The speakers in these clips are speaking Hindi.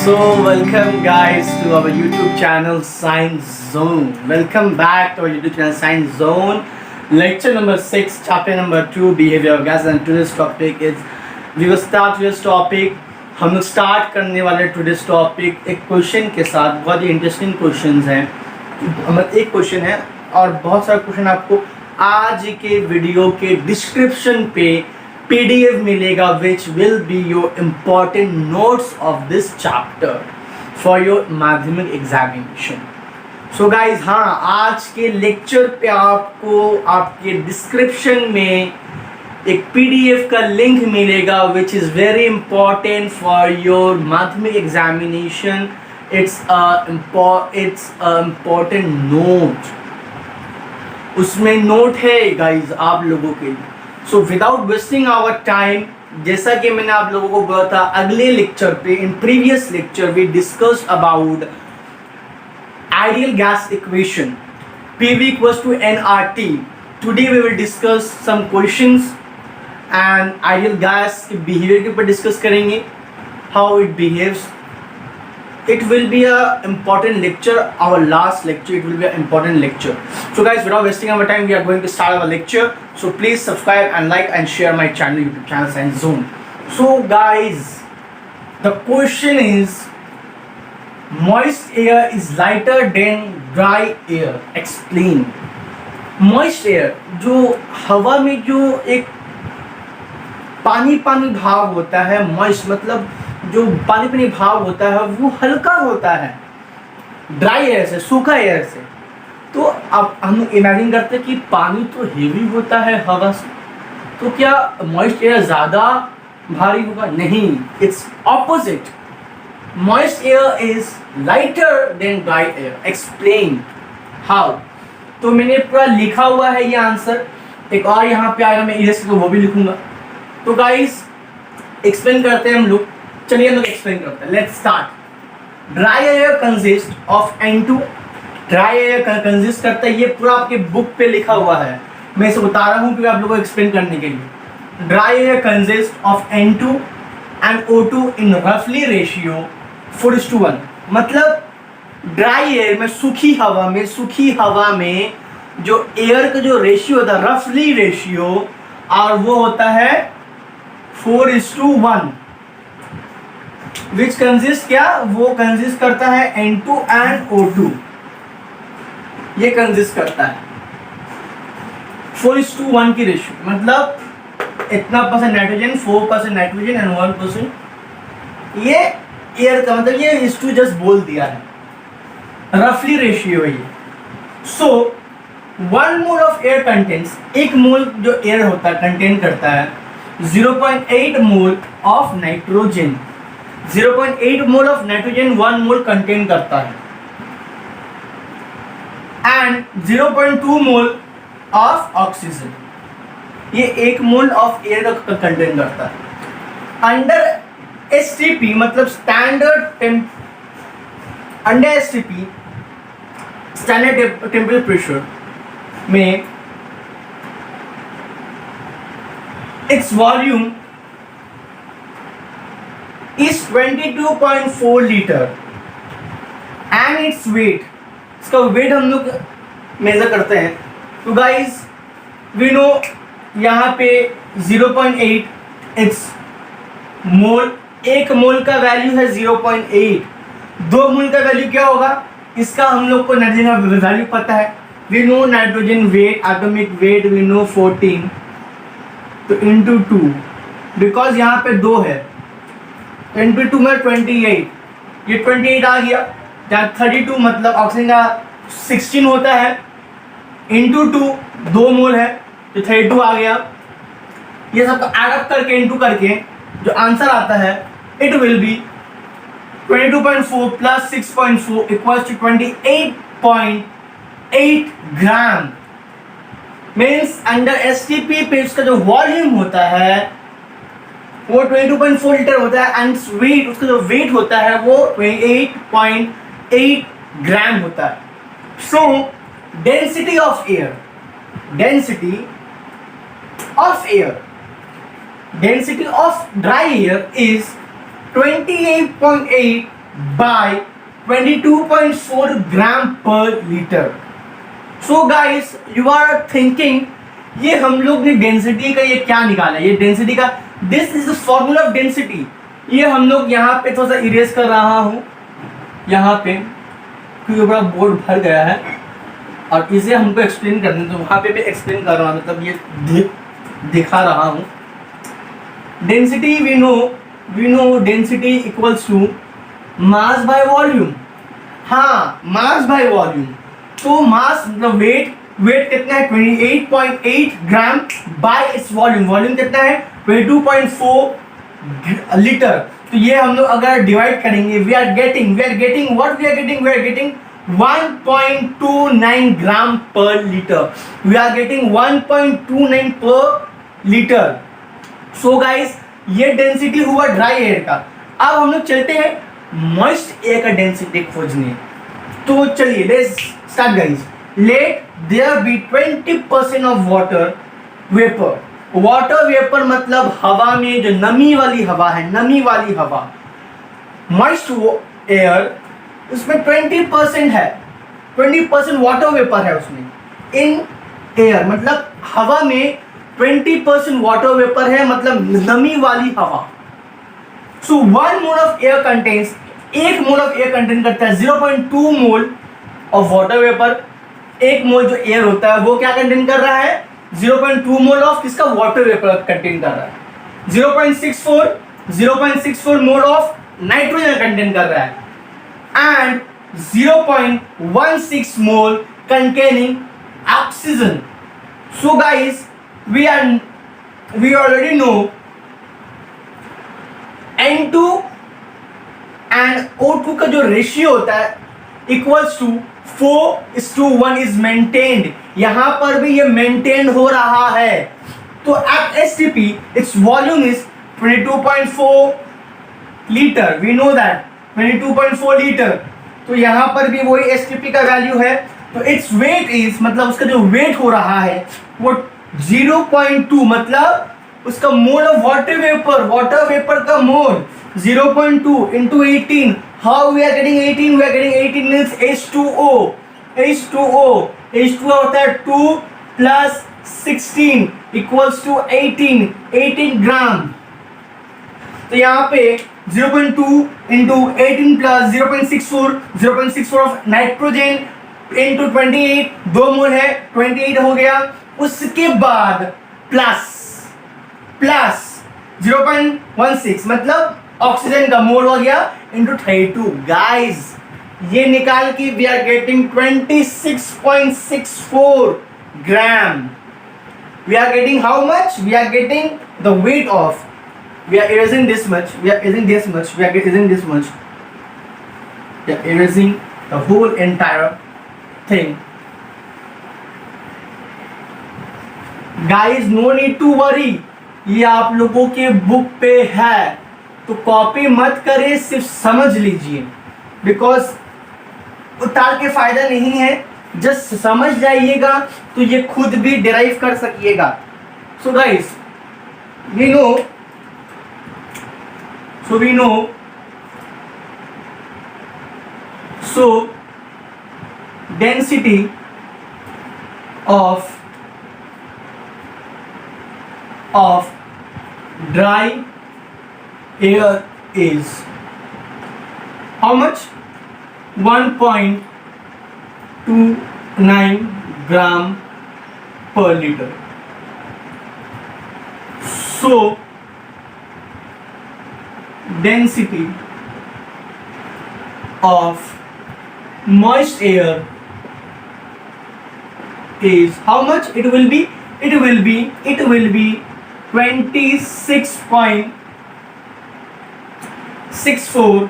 So, welcome guys to our YouTube channel Science Zone. Welcome back to our YouTube channel Science Zone. Lecture number 6, chapter number 2, behavior of gas, and today's topic is we will start today's topic. हम लोग स्टार्ट करने वाले टुडेस टॉपिक एक क्वेश्चन के साथ. बहुत ही इंटरेस्टिंग क्वेश्चंस हैं. मतलब एक क्वेश्चन है और बहुत सारे क्वेश्चन आपको आज के वीडियो के डिस्क्रिप्शन पे PDF मिलेगा which will be your important notes of this chapter for your Madhyamik examination. So guys, हाँ, आज के लेक्चर पे आपको आपके डिस्क्रिप्शन में एक PDF का लिंक मिलेगा which is very important for your Madhyamik examination. It's a important note. उसमें नोट है गाइज आप लोगों के लिए. So without wasting our time, जैसा कि मैंने आप लोगों को बोला था अगले लेक्चर पे, in previous lecture we discussed about ideal gas equation PV equals to nRT. Today we will discuss some questions and ideal gas के behavior के ऊपर डिस्कस करेंगे, how it behaves. It will be a important lecture, our last lecture. It will be an important lecture. So guys, without wasting our time, we are going to start our lecture. So please subscribe and like and share my channel, YouTube channel Science Zone. So guys, the question is, moist air is lighter than dry air. Explain. Moist air, जो हवा में जो एक पानी पानी भाव होता है, moist मतलब जो पानी पानी भाव होता है वो हल्का होता है ड्राई एयर से, सूखा एयर से. तो अब हम इमेजिन करते हैं कि पानी तो हेवी होता है हवा से, तो क्या मॉइस्ट एयर ज़्यादा भारी होगा? नहीं, it's opposite. Moist air is lighter than dry air. Explain how. तो मैंने पूरा लिखा हुआ है ये आंसर. एक और यहाँ पे आएगा, मैं इरेज को वो भी लिखूंगा. तो गाइस एक्सप्लेन करते हैं हम लोग. चलिए हम लोग एक्सप्लेन करते हैं. Let's start. Dry air consist of N2. Dry air consist करता है, ये पूरा आपके बुक पे लिखा हुआ है, मैं इसे बता रहा हूँ क्योंकि आप लोगों को एक्सप्लेन करने के लिए. Dry air consist of N2 and O2 इन रफली रेशियो 4:1. मतलब ड्राई एयर में, सूखी हवा में जो एयर का जो रेशियो होता है, रफली रेशियो, और वो होता है 4:1. विच कंसिस्ट क्या, वो कंसिस्ट करता है N2 एंड O2. ये कंसिस्ट करता है 4:1 की रेशियो. मतलब इतना परसेंट नाइट्रोजन, 4% नाइट्रोजन एंड 1% ये एयर का. मतलब ये इस2 जस्ट बोल दिया है, रफली रेशियो है ये. सो 1 मोल ऑफ एयर कंटेन्स, एक मोल जो एयर होता है कंटेन करता है 0.8 mole of nitrogen. 0.8 mole of nitrogen 1 mole contain करता है, एंड 0.2 मोल ऑफ ऑक्सीजन. ये 1 मोल ऑफ एयर का कंटेन करता है. अंडर STP मतलब standard under STP standard temperature pressure में its volume is 22.4 litre and its weight. इसका वेट हम लोग मेजर करते हैं. तो गाइज वी नो यहाँ पे 0.8 इट्स मोल. 1 मोल का वैल्यू है 0.8. 2 मोल का वैल्यू क्या होगा, इसका हम लोग को नाइट्रोजन का वैल्यू पता है. We know nitrogen weight, atomic weight we know 14. तो इंटू 2, बिकॉज यहाँ पे 2 है, 22 में 28, ये 28 आ गया. जहाँ 32 मतलब ऑक्सीजन का 16 होता है, इंटू 2 मोल है तो 32 आ गया. ये सब एड अप करके इंटू करके जो आंसर आता है, it will be 22.4 plus 6.4 equals to 28.8 gram. Means under STP पे इसका जो वॉल्यूम होता है वो 22.4 लीटर होता है, एंड वेट, उसका जो वेट होता है वो 28.8 ग्राम होता है. सो density of air, density of dry air is 28.8 by 22.4 gram per liter. So guys, you are thinking ये हम लोग ने डेंसिटी का ये क्या निकाला, ये डेंसिटी का, this is the formula of density. ये हम लोग यहाँ पे थोड़ा सा इरेज कर रहा हूँ यहाँ पे, क्योंकि बड़ा बोर्ड भर गया है और इसे हमको एक्सप्लेन करना है, तो वहाँ पे भी एक्सप्लेन कर रहा हूँ, मतलब ये दिखा रहा हूँ. Density we know density equals to mass by volume. हाँ, मास बाय वॉल्यूम. तो मास मतलब वेट कितना है 28.8 ग्राम बाय इट्स वॉल्यूम. वॉल्यूम कितना है 22.4 लीटर. तो ये हम लोग अगर डिवाइड करेंगे, वी आर गेटिंग 1.29 ग्राम पर लीटर. वी आर गेटिंग 1.29 पर लीटर. सो गाइस, ये डेंसिटी हुआ ड्राई एयर का. अब हम लोग चलते हैं मॉइस्ट एयर का डेंसिटी खोजने. तो चलिए let's start guys. Let there be 20% of water vapour. Water vapour मतलब हवा में जो नमी वाली हवा है, नमी वाली हवा. मॉइस्ट एयर उसमें 20% है, 20% वाटर वेपर है उसमें. इन एयर मतलब हवा में 20% वाटर वेपर है, मतलब नमी वाली हवा. सो 1 mole of air contains, 1 mole of air contain करता है 0.2 मोल ऑफ वाटर वेपर. 1 मोल जो एयर होता है वो क्या कंटेन कर रहा है, 0.2 मोल ऑफ किसका, वाटर वेपर कंटेन कर रहा है. 0.64 मोल ऑफ नाइट्रोजन कंटेन कर रहा है and 0.16 mole containing oxygen. So guys, we already know N2 and O2 का जो रेशियो होता है इक्वल्स टू 4:1 इज मेंटेन्ड. यहां पर भी ये मेंटेन हो रहा है. तो at STP its volume is 22.4 litre. We know that 22.4 litre. तो यहां पर भी वही STP का वैल्यू है. तो इट्स वेट इज, मतलब उसका जो वेट हो रहा है वो 0.2, मतलब उसका मोल ऑफ वाटर वेपर का mole 0.2 into 18. How we are getting 18? We are getting 18 means H2O. H2O होता है 2 plus 16 equals to 18 ग्राम. तो यहाँ पे 0.2 into 18 plus 0.64 of nitrogen into 28, 2 मोल है, 28 हो गया. उसके बाद प्लस 0.16 मतलब ऑक्सीजन का मोल हो गया इंटू 32. गाइस, ये निकाल के we are getting 26.64 gram. We are getting how much? We are getting the weight of, we are erasing this much, we are erasing this much, we are erasing this much, we are erasing the whole entire thing. Guys, no need to worry, ये आप लोगों के बुक पे है, तो कॉपी मत करिए, सिर्फ समझ लीजिए. बिकॉज उतार के फायदा नहीं है, जस्ट समझ जाइएगा तो ये खुद भी डिराइव कर सकिएगा. So guys, we know so density of dry air is how much? 1.29 gram per liter. So density of moist air is how much? It will be 26.64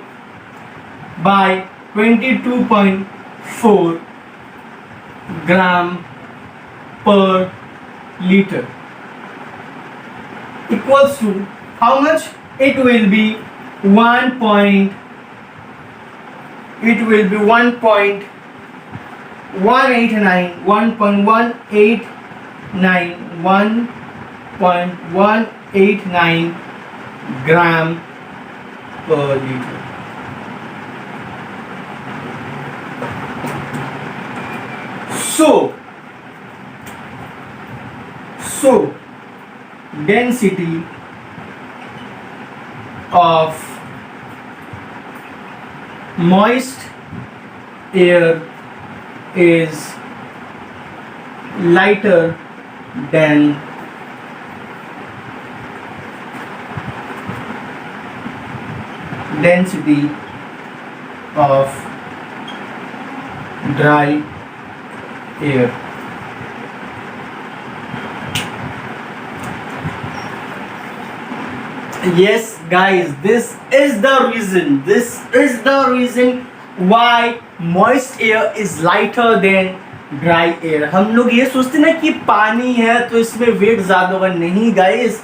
by 22.4 gram per liter equals to how much? It will be 1.189 gram per liter. so density of moist air is lighter than density of dry air. Yes guys, this is the reason why moist air is lighter than dry air. हम लोग ये सोचते ना कि पानी है तो इसमें वेट ज्यादा होगा, नहीं गाइस,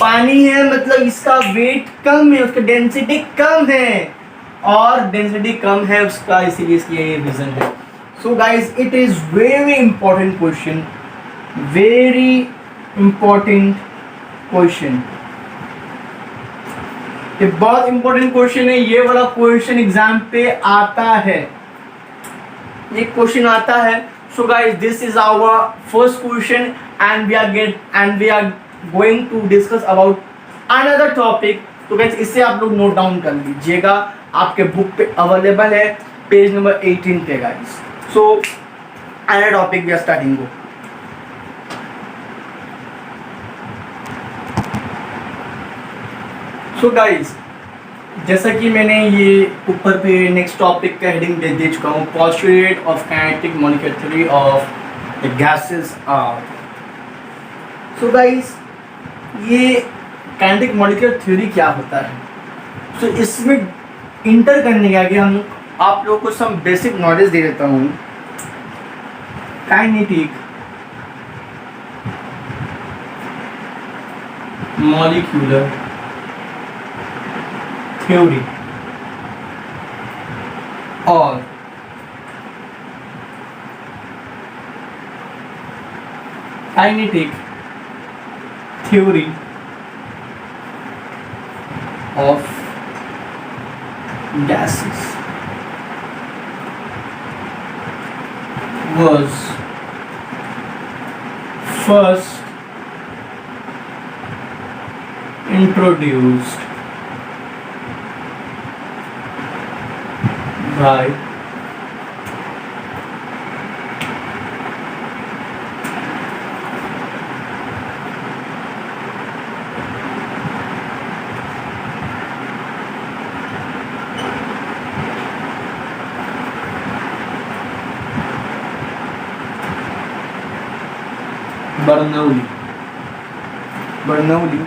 पानी है मतलब इसका वेट कम है, उसका डेंसिटी कम है, और डेंसिटी कम है उसका, इसीलिए इसकी ये रीजन है. So guys, it is very important question, very important question. ये बहुत इंपॉर्टेंट क्वेश्चन है. ये वाला क्वेश्चन एग्जाम पे आता है, ये क्वेश्चन आता है. So guys, this is our first question and we are going to discuss about another topic. तो गाइस, इससे आप लोग नोट डाउन कर लीजिएगा, आपके बुक पे अवेलेबल है, पेज नंबर 18 पे guys. So another topic we are starting. So guys, जैसा कि मैंने ये ऊपर पे नेक्स्ट टॉपिक का हेडिंग दे चुका हूँ, postulate of kinetic molecular theory of the gases are. So guys, ये काइनेटिक मॉलिक्यूलर थ्योरी क्या होता है? सो इसमें इंटर करने के आगे हम आप लोगों को सम बेसिक नॉलेज दे देता हूँ. काइनेटिक मॉलिक्यूलर थ्योरी और kinetic theory of gases was first introduced by Bernoulli.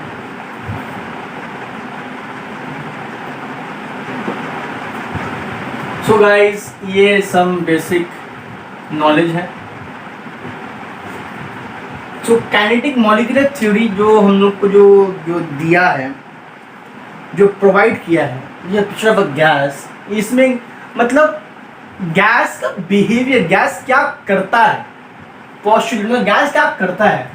So guys, ये सम बेसिक नॉलेज है. सो काइनेटिक मॉलिक्यूलर थ्योरी जो हम लोग को जो दिया है, जो प्रोवाइड किया है, ये पिक्चर ऑफ अ गैस, इसमें मतलब गैस का बिहेवियर, गैस क्या करता है, पोस्टुलेट में गैस क्या करता है,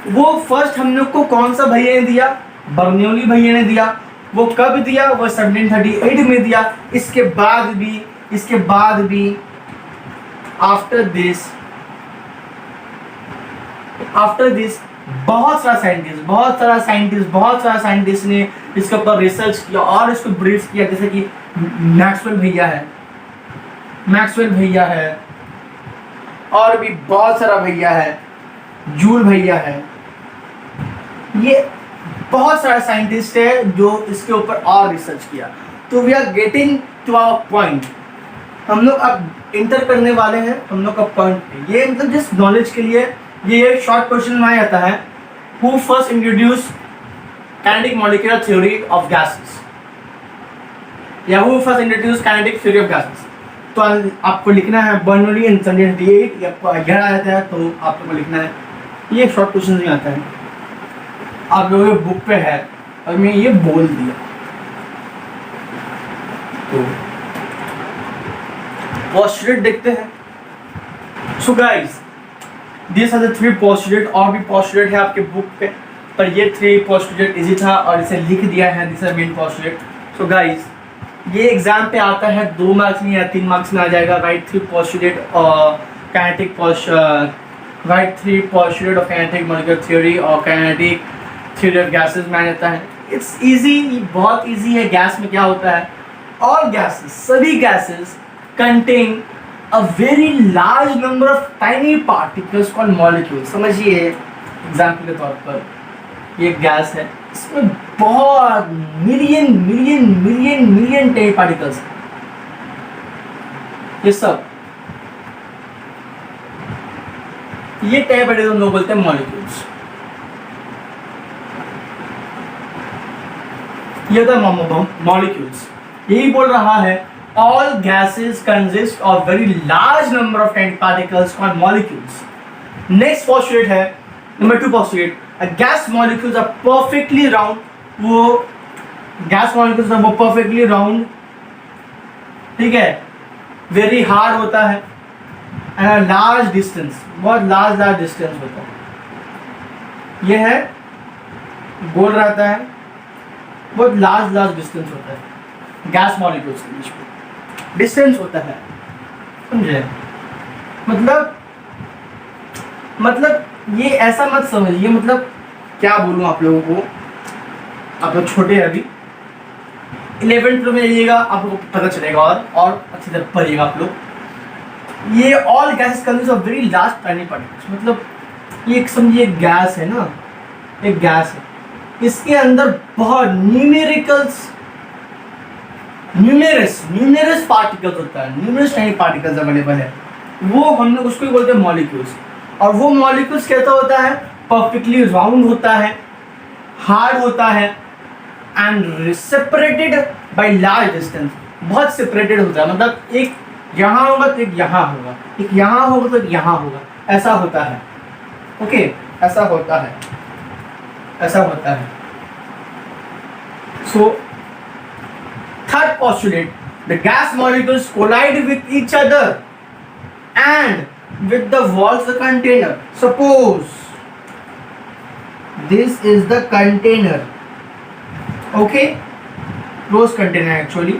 वो फर्स्ट हम लोग को कौन सा भैया ने दिया? बर्नौली भैया ने दिया. वो कब दिया? वो 1738 में दिया. इसके बाद भी आफ्टर दिस बहुत सारा साइंटिस्ट ने इसके ऊपर रिसर्च किया और इसको ब्रीफ किया, जैसे कि मैक्सवेल भैया है और भी बहुत सारा भैया है, जूल भैया है. ये बहुत सारा साइंटिस्ट है जो इसके ऊपर और रिसर्च किया. तो we are getting to our point. हम लोग अब इंटर करने वाले हैं हम लोग का पॉइंट पे. ये मतलब जिस नॉलेज के लिए ये शॉर्ट क्वेश्चन में आता है, who first introduce kinetic molecular theory of gases, या who first introduce kinetic theory of gases. तो आपको लिखना है बर्नौली इन 1738, या अगर आ जाता है तो आप लोग को लिखना है. ये शॉर्ट क्वेश्चन में आता है, आप लोगों के बुक पे है और मैं ये बोल दिया. तो पोस्टुलेट देखते हैं. So guys, this are the 3 postulate. और भी पोस्टुलेट है आपके बुक पे, पर ये 3 पोस्टुलेट इजी था और इसे लिख दिया है. This are main postulate. So guys, ये एग्जाम पे आता है 2 मार्क्स में या 3 मार्क्स में आ जाएगा. Right 3 postulate kinetic write 3 postulate of kinetic molecular theory और kinetic theory of gases में आ जाता है. It's easy, बहुत easy है. गैस में क्या होता है? All gases, सभी gases contain a very large number of tiny particles called molecules. समझिए एग्जाम्पल के तौर पर ये गैस है, इसमें बहुत million million million million tiny particles हैं. ये सब ये टाइनी पार्टिकल्स हम लोग बोलते हैं मॉलिक्यूल्स. ये होता है मॉलिक्यूल्स. यही बोल रहा है all gases consist of very large number of tiny particles called molecules. Next postulate है number 2 postulate. A gas molecules are perfectly round. वो gas molecules है वो perfectly round, ठीक है, very hard होता है and a large distance, बहुत large distance होता है. ये है गोल रहता है, बहुत large distance होता है गैस मॉलिक्यूल्स के बीच में. डिस्टेंस होता है, समझे? मतलब ये ऐसा मत समझिए, मतलब क्या बोलूँ आप लोगों को, आप लोग छोटे हैं अभी, 11th में जाइएगा आपको पता चलेगा और अच्छी तरह पढ़िएगा आप लोग. ये all gases consist of very large tiny particles. मतलब ये एक समझिए गैस है ना, एक गैस है, इसके अंदर बहुत न्यूमेरस पार्टिकल्स होता है, न्यूमेरस टाइनी पार्टिकल्स अवेलेबल है. वो हम लोग उसको बोलते हैं मॉलिक्यूल्स. और वो मॉलिक्यूल्स कैसा होता है? परफेक्टली राउंड होता है, हार्ड होता है and separated by large distance. बहुत सेपरेटेड होता है, मतलब एक यहाँ होगा तो एक यहाँ होगा, एक यहाँ होगा तो एक यहाँ होगा, ऐसा होता है. ओके, ऐसा होता है. सो third postulate, the gas molecules collide with each other and with the walls of the container. Suppose this is the container, okay, closed container. Actually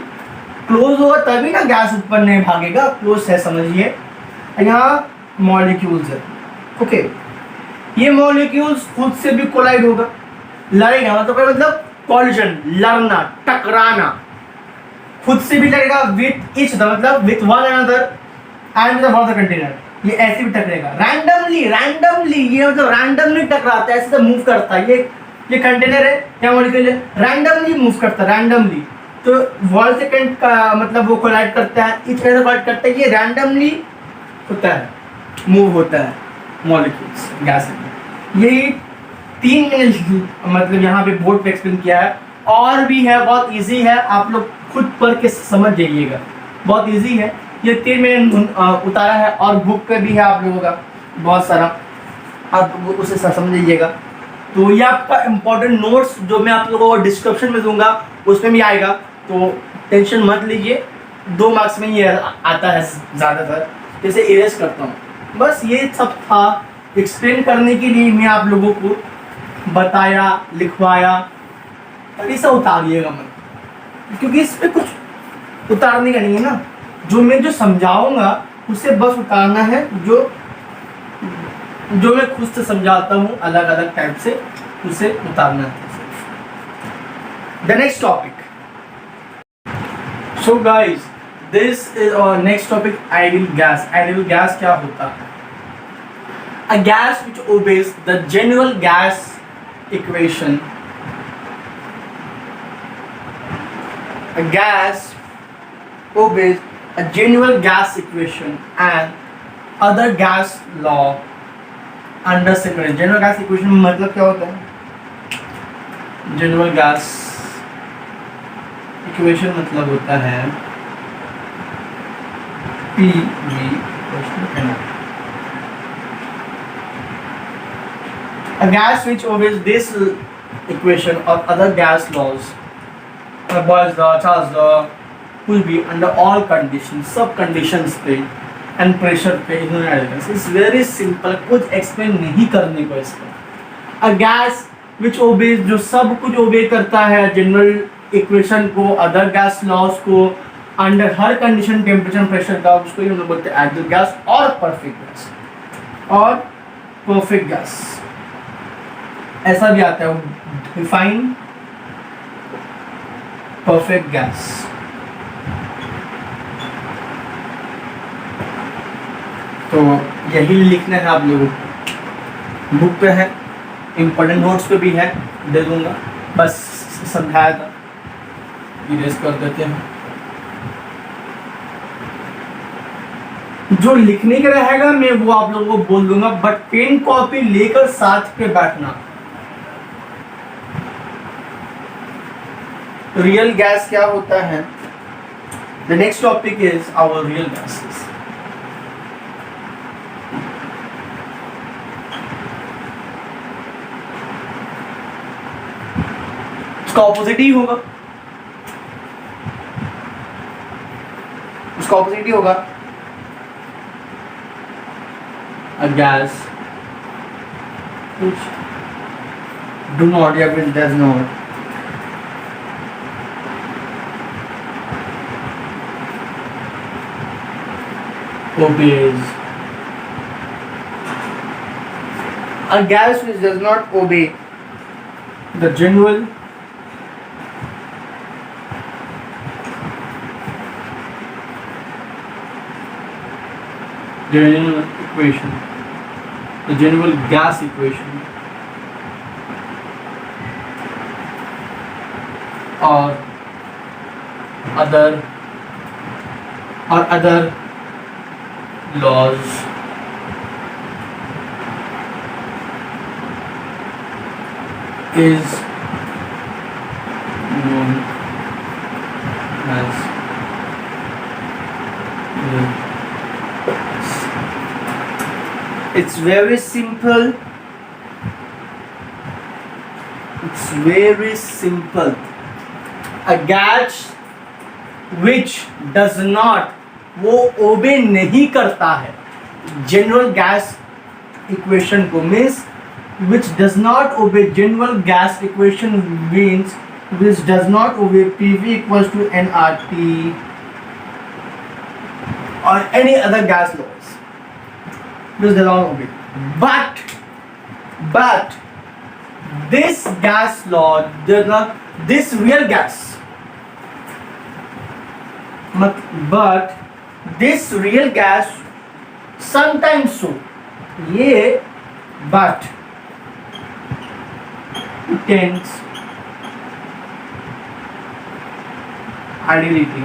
close होगा तभी ना गैस ऊपर नहीं भागेगा, close है समझिए. यहाँ molecules है, okay, ये molecules खुद से भी collide होगा, लड़ेगा, मतलब collision, लड़ना, टकराना, खुद से भी लगेगा विथ ईच अदर, मतलब with one another and with the container. ये ऐसे भी टकरेगा रैंडमली, ये मतलब रैंडमली टकराता है, ऐसे तो मूव करता है. ये कंटेनर है, क्या मॉलिक्यूल है, रैंडमली मूव करता है, रैंडमली. तो वॉल से का मतलब वो कोलाइड करता है, ईच अदर कोलाइड करता है, ये रैंडमली होता है, मूव होता है मॉलिक्यूल्स गैस में. यही 3 मैंने मतलब यहाँ पे बोर्ड पे एक्सप्लेन किया है. और भी है, बहुत इजी है, आप लोग खुद पढ़ के समझ जाइएगा, बहुत इजी है. ये 3 मैंने उतारा है और बुक पे भी है आप लोगों का बहुत सारा, आप उसे समझ जाइएगा. तो ये आपका इम्पोर्टेंट नोट्स जो मैं आप लोगों को डिस्क्रिप्शन में दूंगा उसमें भी आएगा, तो टेंशन मत लीजिए. 2 मार्क्स में ये आता है ज़्यादातर, जैसे इरेज करता हूँ. बस ये सब था, एक्सप्लेन करने के लिए मैं आप लोगों को बताया, लिखवाया. तभी से उतारिएगा मत, क्योंकि इस पे कुछ उतारने का नहीं है ना. जो समझाऊंगा उसे बस उतारना है, जो मैं खुद से समझाता हूँ अलग अलग टाइप से, उसे उतारना है. The next topic. So guys, this is our next topic, ideal gas. Ideal gas क्या होता है? A gas which obeys the general gas equation. A gas obeys a general gas equation and other gas law under second. General gas equation में मतलब क्या होता है? General gas equation मतलब होता है PV = NO. A gas which obeys this equation or other gas laws, Boyle's law, Charles law, कुछ भी, under all conditions, सब conditions पे and pressure पे इन्होंने आइडियल. इट्स वेरी सिंपल, कुछ एक्सप्लेन नहीं करने को इसका. अ गैस विच ओबेज, जो सब कुछ ओबे करता है, जनरल इक्वेशन को, अदर गैस लॉज को, under her condition temperature pressure का, उसको हम लोग बोलते हैं आइडियल गैस और परफेक्ट गैस और परफेक्ट गैस। ऐसा भी आता है डिफाइन परफेक्ट गैस। तो यही लिखना है आप लोगों को, बुक पे है, इम्पोर्टेंट नोट्स पे भी है, दे दूंगा, बस समझाया था, इरेज कर देते हैं। जो लिखने का रहेगा मैं वो आप लोगों को बोल दूंगा, बट पेन कॉपी लेकर साथ पे बैठना। रियल गैस क्या होता है? The next topic is our real gases. उसका ऑपोजिट ही होगा, उसका ऑपोजिट ही होगा। A gas which do not, या which does not obeys, a gas which does not obey the general equation, the general gas equation, or other laws is known as it's very simple. It's very simple. A gas which does not, वो ओबे नहीं करता है जनरल गैस इक्वेशन को, means which does not obey general gas equation means which does not obey PV equals to nRT or any other gas laws. This does not obey. But this gas law does not, this real gas, but this real gas sometimes so, ये but tends आइडियलिटी,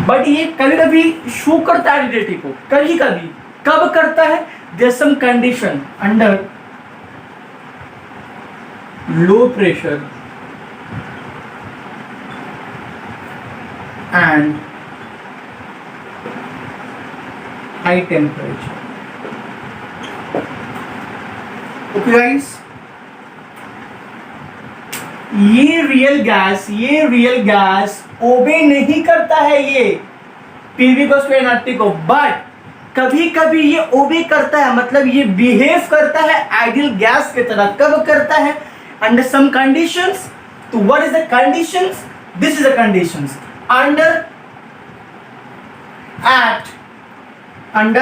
बट ये कभी कभी शो करता है आइडियलिटी को, कभी कभी। कब करता है? There some condition under low pressure and high temperature. Okay guys, ये रियल गैस ओबे नहीं करता है ये पीवी को स्क्वायर एनआरटी को, बट कभी कभी ये ओबे करता है, मतलब ये बिहेव करता है आइडियल गैस की तरह। कब करता है? Under some conditions. तो what is the conditions? This is the conditions under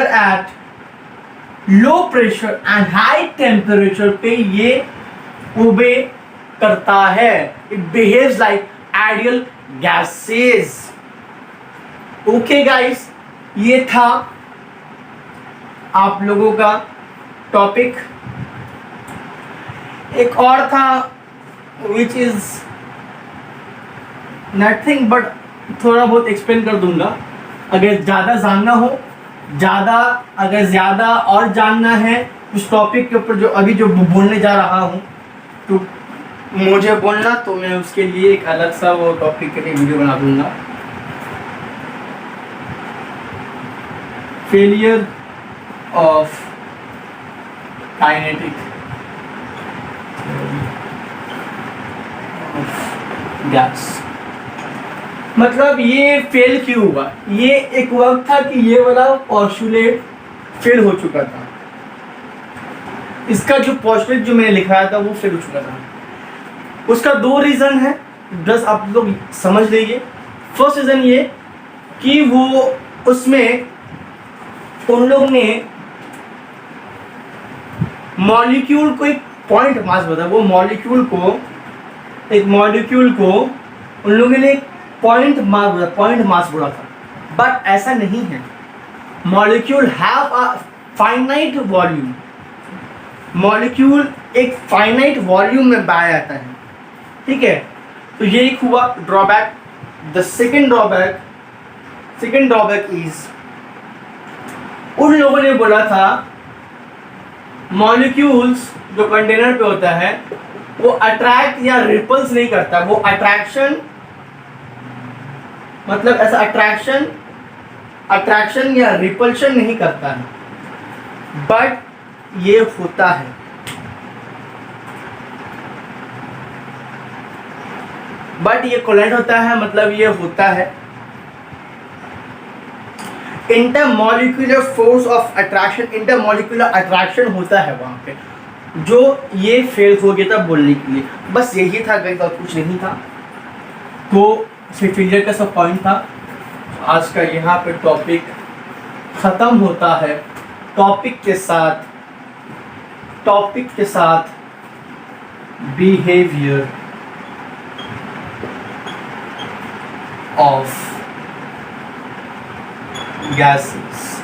at low pressure and high temperature पे ये ओबे करता है। It behaves like ideal gases. Okay guys, ये था आप लोगों का टॉपिक। एक और था विच इज नथिंग बट थोड़ा बहुत एक्सप्लेन कर दूंगा। अगर ज़्यादा जानना हो, अगर ज़्यादा और जानना है उस टॉपिक के ऊपर जो अभी जो बोलने जा रहा हूँ, तो मुझे बोलना, तो मैं उसके लिए एक अलग सा वो टॉपिक के लिए वीडियो बना दूंगा। फेलियर ऑफ काइनेटिक गैस, मतलब ये फेल क्यों हुआ। ये एक वक्त था कि ये वाला पॉस्टुलेट फेल हो चुका था। इसका जो पॉस्टुलेट जो मैंने लिखाया था वो फेल हो चुका था। उसका दो रीज़न है। बस आप लोग समझ लीजिए। फर्स्ट रीज़न ये कि वो उसमें उन लोग ने मॉलिक्यूल को एक पॉइंट मास बताया, वो मॉलिक्यूल को उन लोगों ने एक पॉइंट मास बोला था, बट ऐसा नहीं है। Molecule have a finite volume, molecule एक फाइनाइट वॉल्यूम में पाया जाता है, ठीक है। तो ये एक हुआ drawback. The second drawback is, उन लोगों ने बोला था मॉलिक्यूल्स जो कंटेनर पे होता है वो अट्रैक्ट या रिपल्स नहीं करता, वो अट्रैक्शन मतलब ऐसा अट्रैक्शन या रिपल्शन नहीं करता है, बट ये होता है। बट ये कोलाइड होता है, मतलब ये होता है। Intermolecular force of attraction, intermolecular attraction होता है वहाँ पे, जो ये फेल हो गया था बोलने के लिए। बस यही था गाइस, और कुछ नहीं था। तो फेलियर का सब पॉइंट था। आज का यहाँ पे टॉपिक ख़त्म होता है। टॉपिक के साथ बिहेवियर ऑफ गैसेस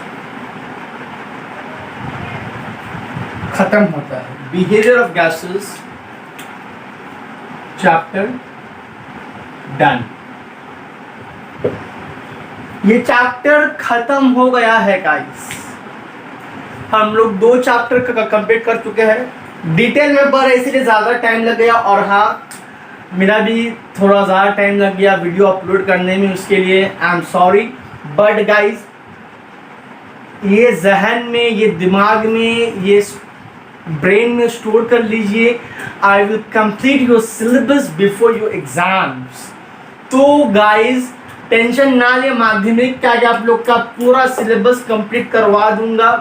खत्म होता है। Behaviour of gases chapter done. ये चैप्टर खत्म हो गया है गाइस। हम लोग 2 चैप्टर कंप्लीट कर चुके हैं। डिटेल में पर इसलिए ज़्यादा टाइम लग गया, और हाँ मेरा भी थोड़ा ज़्यादा टाइम लग गया वीडियो अपलोड करने में, उसके लिए I am sorry. But guys ये जहन में, ये दिमाग में, ये ब्रेन में स्टोर कर लीजिए, I will complete your syllabus before your exams. तो गाइस टेंशन ना ले, माध्यमिक का आप लोग का पूरा सिलेबस कंप्लीट करवा दूंगा।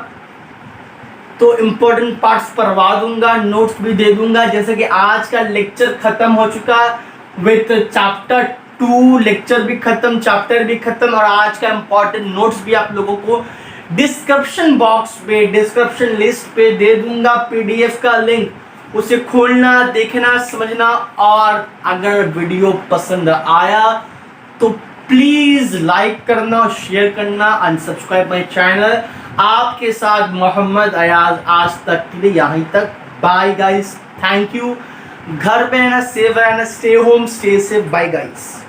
तो इम्पोर्टेंट पार्ट्स करवा दूंगा, नोट्स भी दे दूंगा। जैसे कि आज का लेक्चर खत्म हो चुका विथ चैप्टर 2, लेक्चर भी खत्म, चैप्टर भी खत्म, और आज का इम्पोर्टेंट नोट्स भी आप लोगों को डिस्क्रिप्शन बॉक्स पे, डिस्क्रिप्शन लिस्ट पे दे दूंगा। पीडीएफ का लिंक, उसे खोलना, देखना, समझना। और अगर वीडियो पसंद आया तो प्लीज लाइक करना, शेयर करना, अनसब्सक्राइब माय चैनल। आपके साथ मोहम्मद अयाज, आज तक के लिए यहीं तक। Bye guys, thank you. घर पे रहना, सेफ रहना, stay home, stay safe. Bye guys.